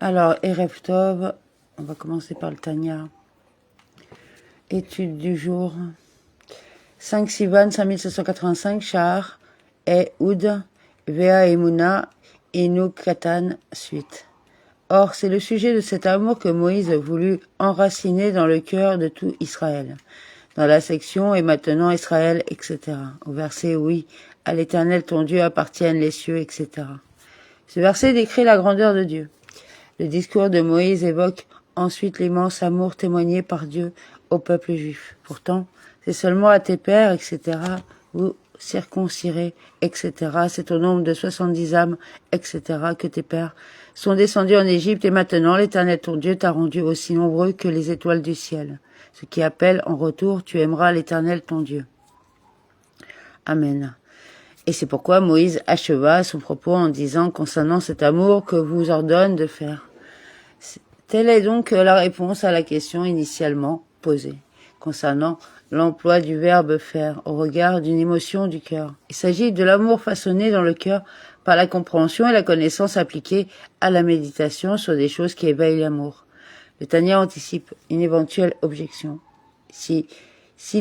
Alors, Erev Tov, on va commencer par le Tanya. Étude du jour. 5 Sivan 5785, Shahar, Oud, Vea Emuna, Inuk Katan, suite. Or, c'est le sujet de cet amour que Moïse voulut enraciner dans le cœur de tout Israël. Dans la section « Et maintenant Israël, etc. » Au verset « Oui, à l'Éternel ton Dieu appartiennent les cieux, etc. » Ce verset décrit la grandeur de Dieu. Le discours de Moïse évoque ensuite l'immense amour témoigné par Dieu au peuple juif. Pourtant, c'est seulement à tes pères, etc., vous circoncirez, etc., c'est au nombre de 70 âmes, etc., que tes pères sont descendus en Égypte, et maintenant l'Éternel ton Dieu t'a rendu aussi nombreux que les étoiles du ciel. Ce qui appelle en retour, tu aimeras l'Éternel ton Dieu. Amen. Et c'est pourquoi Moïse acheva son propos en disant concernant cet amour que vous ordonne de faire. Telle est donc la réponse à la question initialement posée, concernant l'emploi du verbe faire au regard d'une émotion du cœur. Il s'agit de l'amour façonné dans le cœur par la compréhension et la connaissance appliquée à la méditation sur des choses qui éveillent l'amour. Le Tanya anticipe une éventuelle objection. S'il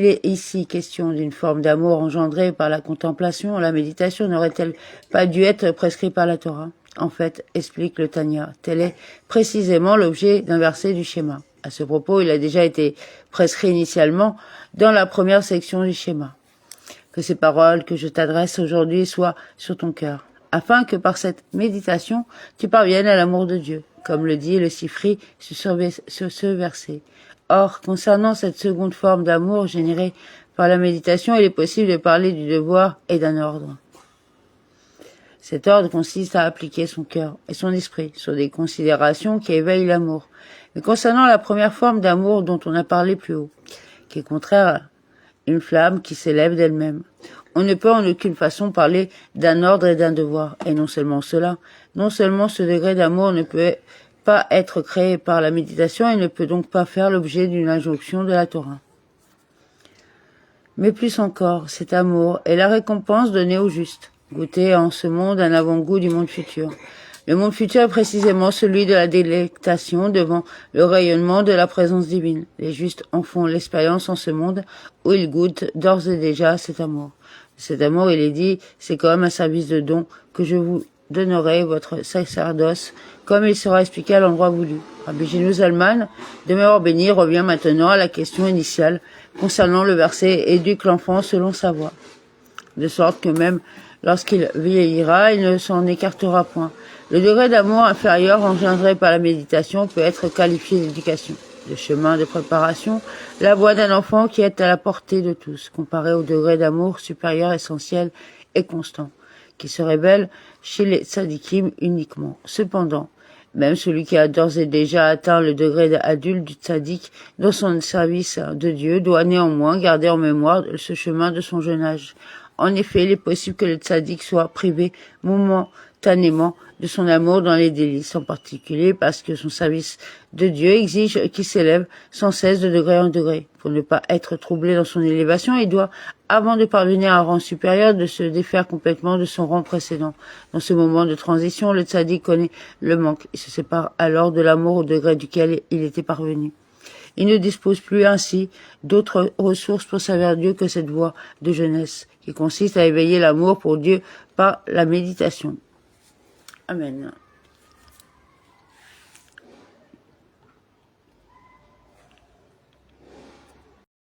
est ici question d'une forme d'amour engendrée par la contemplation, la méditation n'aurait-elle pas dû être prescrite par la Torah ? En fait, explique le Tanya, tel est précisément l'objet d'un verset du schéma. À ce propos, il a déjà été prescrit initialement dans la première section du schéma. Que ces paroles que je t'adresse aujourd'hui soient sur ton cœur, afin que par cette méditation, tu parviennes à l'amour de Dieu, comme le dit le Sifri sur ce verset. Or, concernant cette seconde forme d'amour générée par la méditation, il est possible de parler du devoir et d'un ordre. Cet ordre consiste à appliquer son cœur et son esprit sur des considérations qui éveillent l'amour. Mais concernant la première forme d'amour dont on a parlé plus haut, qui est contraire à une flamme qui s'élève d'elle-même, on ne peut en aucune façon parler d'un ordre et d'un devoir. Et non seulement cela, non seulement ce degré d'amour ne peut pas être créé par la méditation et ne peut donc pas faire l'objet d'une injonction de la Torah. Mais plus encore, cet amour est la récompense donnée au juste. Goûter en ce monde un avant-goût du monde futur. Le monde futur est précisément celui de la délectation devant le rayonnement de la présence divine. Les justes en font l'expérience en ce monde où ils goûtent d'ores et déjà cet amour. Cet amour, il est dit, c'est comme un service de don que je vous donnerai votre sacerdoce, comme il sera expliqué à l'endroit voulu. Rabbi Gino Zalman, demeure béni, revient maintenant à la question initiale concernant le verset « Éduque l'enfant selon sa voie », de sorte que même lorsqu'il vieillira, il ne s'en écartera point. Le degré d'amour inférieur engendré par la méditation peut être qualifié d'éducation. Le chemin de préparation, la voie d'un enfant qui est à la portée de tous, comparé au degré d'amour supérieur, essentiel et constant, qui se révèle chez les tzadikim uniquement. Cependant, même celui qui a d'ores et déjà atteint le degré adulte du tzadik dans son service de Dieu doit néanmoins garder en mémoire ce chemin de son jeune âge. En effet, il est possible que le tzaddik soit privé momentanément de son amour dans les délices, en particulier parce que son service de Dieu exige qu'il s'élève sans cesse de degré en degré. Pour ne pas être troublé dans son élévation, il doit, avant de parvenir à un rang supérieur, de se défaire complètement de son rang précédent. Dans ce moment de transition, le tzaddik connaît le manque. Il se sépare alors de l'amour au degré duquel il était parvenu. Il ne dispose plus ainsi d'autres ressources pour servir Dieu que cette voie de jeunesse, qui consiste à éveiller l'amour pour Dieu par la méditation. Amen.